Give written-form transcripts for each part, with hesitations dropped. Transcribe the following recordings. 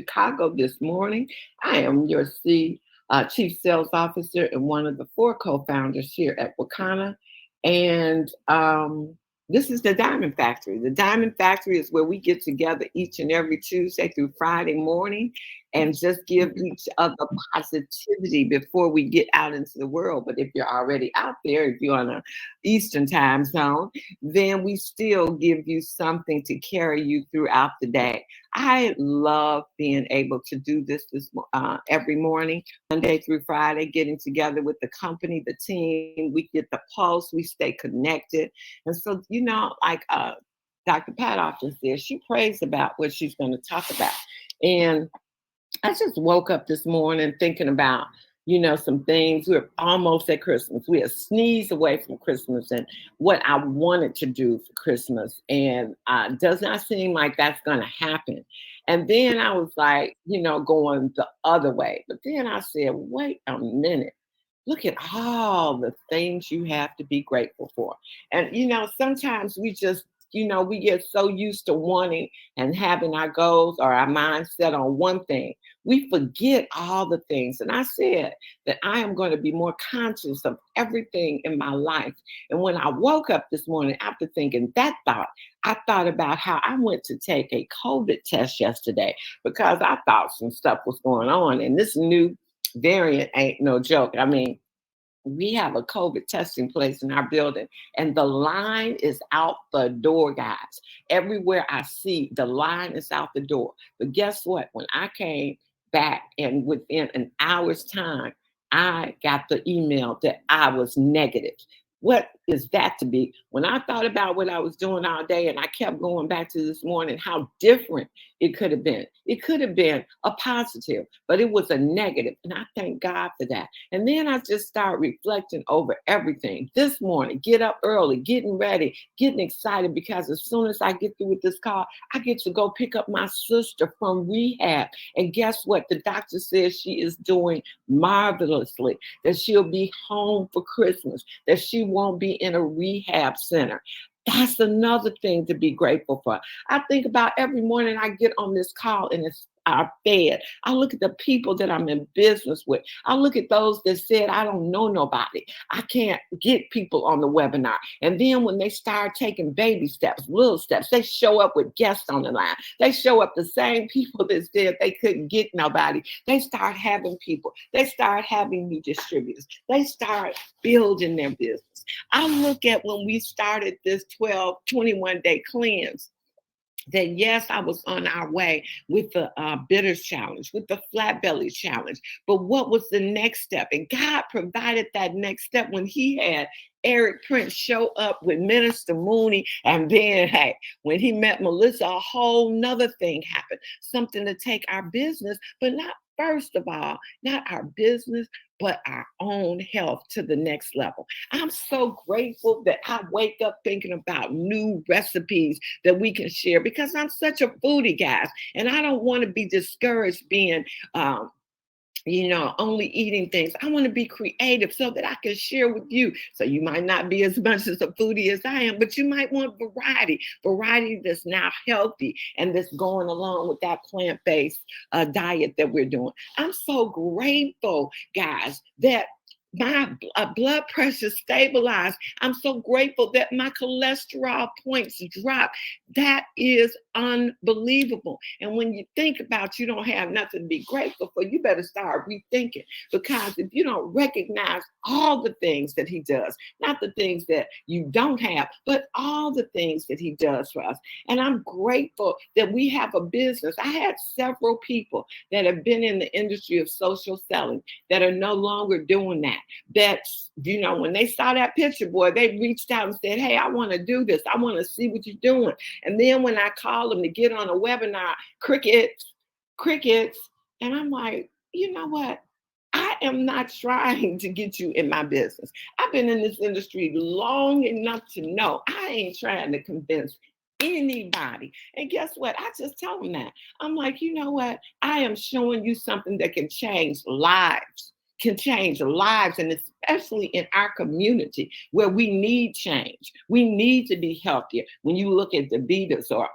Chicago this morning. I am your Chief Sales Officer and one of the four co-founders here at Wakana. And this is the Diamond Factory. The Diamond Factory is where we get together each and every Tuesday through Friday morning and just give each other positivity before we get out into the world. But if you're already out there, if you're on a Eastern time zone, then we still give you something to carry you throughout the day. I love being able to do this every morning, Monday through Friday, getting together with the company, the team. We get the pulse, we stay connected. And so, like Dr. Pat often says, she prays about what she's going to talk about. And I just woke up this morning thinking about, some things. We're almost at Christmas. We are sneezed away from Christmas and what I wanted to do for Christmas. And does not seem like that's going to happen. And then I was like, going the other way. But then I said, wait a minute. Look at all the things you have to be grateful for. And, sometimes we just, we get so used to wanting and having our goals or our mindset on one thing. We forget all the things. And I said that I am going to be more conscious of everything in my life. And when I woke up this morning after thinking that thought, I thought about how I went to take a COVID test yesterday because I thought some stuff was going on. And this new variant ain't no joke. I mean, we have a COVID testing place in our building, and the line is out the door, guys. Everywhere I see, the line is out the door. But guess what? When I came back and within an hour's time, I got the email that I was negative. What is that to be? When I thought about what I was doing all day and I kept going back to this morning, how different it could have been. It could have been a positive, but it was a negative. And I thank God for that. And then I just started reflecting over everything. This morning, get up early, getting ready, getting excited because as soon as I get through with this call, I get to go pick up my sister from rehab. And guess what? The doctor says she is doing marvelously, that she'll be home for Christmas, that she won't be in a rehab center. That's another thing to be grateful for. I think about every morning I get on this call and it's our fed. I look at the people that I'm in business with. I look at those that said, I don't know nobody. I can't get people on the webinar. And then when they start taking baby steps, little steps, they show up with guests on the line. They show up the same people that said they couldn't get nobody. They start having people. They start having new distributors. They start building their business. I look at when we started this 21-day cleanse, that yes, I was on our way with the bitters challenge, with the flat belly challenge. But what was the next step? And God provided that next step when he had Eric Prince show up with Minister Mooney. And then, hey, when he met Melissa, a whole nother thing happened. Something to take our business, but not first of all, not our business, but our own health to the next level. I'm so grateful that I wake up thinking about new recipes that we can share because I'm such a foodie, guys, and I don't want to be discouraged being only eating things. I want to be creative so that I can share with you. So you might not be as much as a foodie as I am, but you might want variety that's now healthy and that's going along with that plant-based diet that we're doing. I'm so grateful, guys, that my blood pressure stabilized. I'm so grateful that my cholesterol points dropped. That is unbelievable. And when you think about you don't have nothing to be grateful for, you better start rethinking. Because if you don't recognize all the things that he does, not the things that you don't have, but all the things that he does for us. And I'm grateful that we have a business. I had several people that have been in the industry of social selling that are no longer doing that. That, when they saw that picture, boy, they reached out and said, hey, I want to do this. I want to see what you're doing. And then when I called them to get on a webinar, crickets. And I'm like, you know what? I am not trying to get you in my business. I've been in this industry long enough to know I ain't trying to convince anybody. And guess what? I just tell them that. I'm like, you know what? I am showing you something that can change lives. And especially in our community where we need change. We need to be healthier. When you look at the Beatles or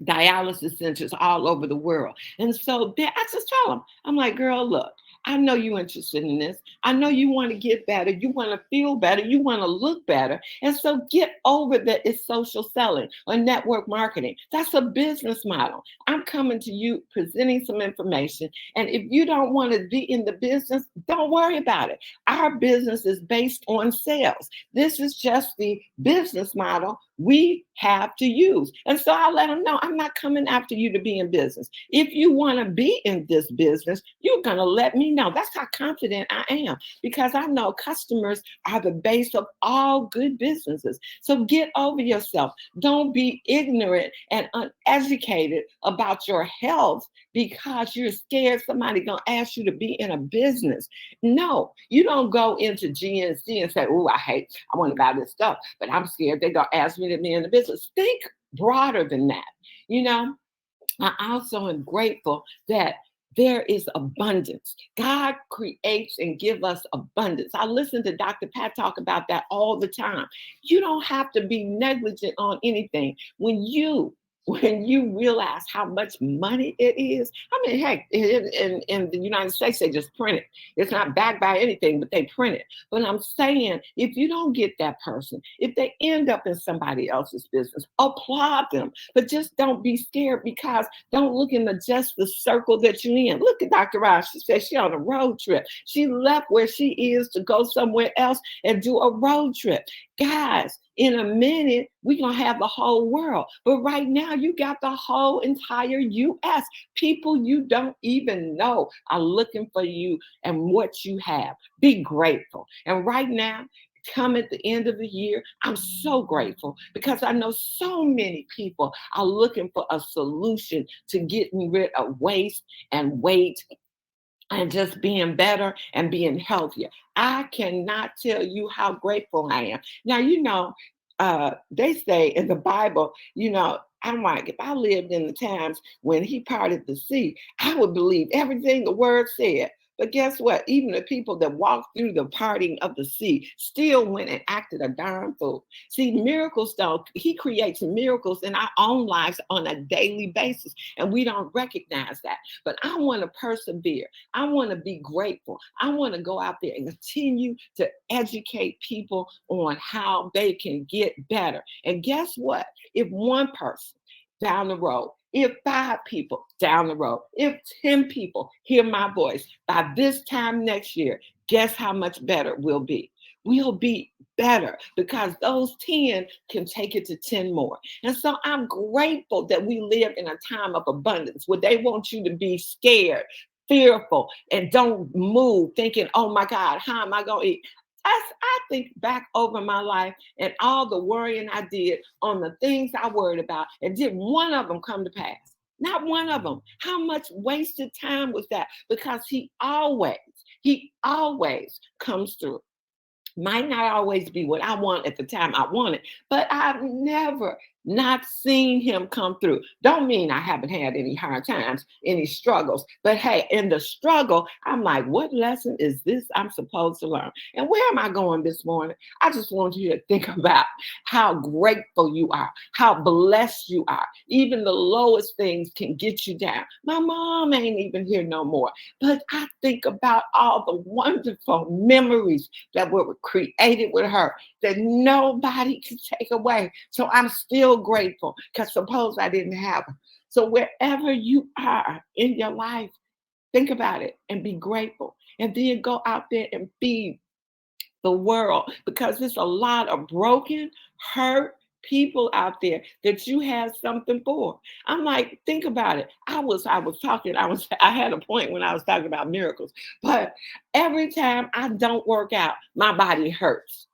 dialysis centers all over the world. And so then I just tell them, I'm like, girl, look, I know you're interested in this. I know you want to get better. You want to feel better. You want to look better. And so get over that it's social selling or network marketing. That's a business model. I'm coming to you presenting some information. And if you don't want to be in the business, don't worry about it. Our business is based on sales. This is just the business model we have to use. And so I let them know I'm not coming after you to be in business. If you want to be in this business, you're going to let me know. That's how confident I am because I know customers are the base of all good businesses. So get over yourself. Don't be ignorant and uneducated about your health because you're scared somebody going to ask you to be in a business. No, you don't go into GNC and say, oh, I want to buy this stuff, but I'm scared they're going to ask me to be in the business. Think broader than that. You know, I also am grateful that there is abundance. God creates and give us abundance. I listen to Dr. Pat talk about that all the time. You don't have to be negligent on anything. When you realize how much money it is, I mean, heck, in the United States, they just print it. It's not backed by anything, but they print it. But I'm saying, if you don't get that person, if they end up in somebody else's business, applaud them. But just don't be scared because don't look in just the circle that you're in. Look at Dr. Raj. She said she's on a road trip. She left where she is to go somewhere else and do a road trip. Guys, in a minute, we're going to have the whole world. But right now, you got the whole entire U.S. People you don't even know are looking for you and what you have. Be grateful. And right now, come at the end of the year, I'm so grateful because I know so many people are looking for a solution to getting rid of waste and weight and just being better and being healthier. I cannot tell you how grateful I am. Now, they say in the Bible, I'm like, if I lived in the times when he parted the sea, I would believe everything the word said. But guess what? Even the people that walked through the parting of the sea still went and acted a darn fool. See, miracles though, he creates miracles in our own lives on a daily basis, and we don't recognize that. But I want to persevere. I want to be grateful. I want to go out there and continue to educate people on how they can get better. And guess what? If one person down the road, if 5 people down the road, if 10 people hear my voice by this time next year, guess how much better we'll be? We'll be better because those 10 can take it to 10 more. And so I'm grateful that we live in a time of abundance where they want you to be scared, fearful, and don't move thinking, oh my God, how am I going to eat? As I think back over my life and all the worrying I did on the things I worried about, and did one of them come to pass? Not one of them. How much wasted time was that? Because he always comes through. Might not always be what I want at the time I want it, but I've never not seen him come through. Don't mean I haven't had any hard times, any struggles, but hey, in the struggle, I'm like, what lesson is this I'm supposed to learn? And where am I going this morning? I just want you to think about how grateful you are, how blessed you are. Even the lowest things can get you down. My mom ain't even here no more, but I think about all the wonderful memories that were created with her that nobody can take away. So I'm still grateful because suppose I didn't have her. So wherever you are in your life, think about it and be grateful. And then go out there and feed the world because there's a lot of broken, hurt people out there that you have something for. I'm like, think about it. I had a point when I was talking about miracles, but every time I don't work out, my body hurts.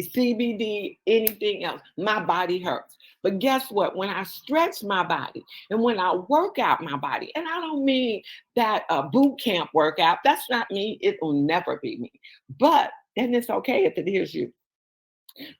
CBD, anything else, my body hurts. But guess what? When I stretch my body and when I work out my body, and I don't mean that boot camp workout, that's not me. It will never be me. But then it's okay if it is you.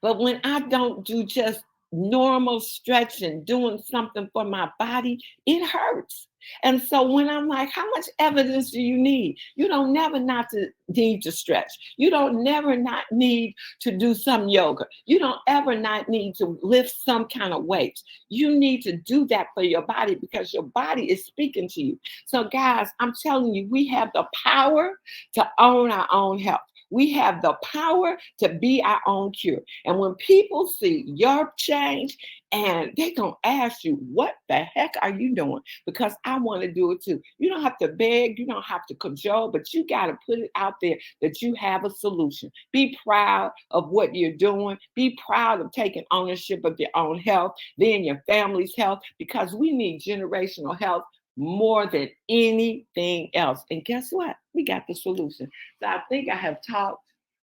But when I don't do just normal stretching, doing something for my body, it hurts. And so when I'm like, how much evidence do you need? You don't never not to need to stretch. You don't never not need to do some yoga. You don't ever not need to lift some kind of weights. You need to do that for your body because your body is speaking to you. So guys, I'm telling you, we have the power to own our own health. We have the power to be our own cure. And when people see your change, and they're going to ask you, what the heck are you doing? Because I want to do it too. You don't have to beg, you don't have to cajole, but you got to put it out there that you have a solution. Be proud of what you're doing. Be proud of taking ownership of your own health, then your family's health, because we need generational health more than anything else. And guess what? We got the solution. So I think I have talked.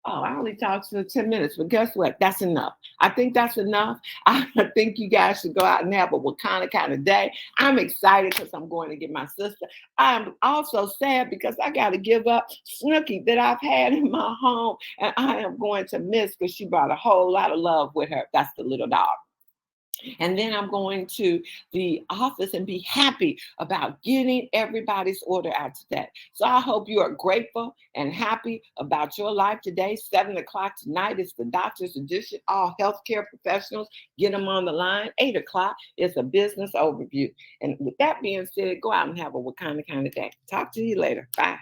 Oh, I only talked for 10 minutes, but guess what? That's enough. I think that's enough. I think you guys should go out and have a Wakanda kind of day. I'm excited because I'm going to get my sister. I'm also sad because I got to give up Snooky that I've had in my home, and I am going to miss because she brought a whole lot of love with her. That's the little dog. And then I'm going to the office and be happy about getting everybody's order out today. So I hope you are grateful and happy about your life today. 7 o'clock tonight is the doctor's edition. All healthcare professionals, get them on the line. 8 o'clock is a business overview. And with that being said, go out and have a Wakanda kind of day. Talk to you later. Bye.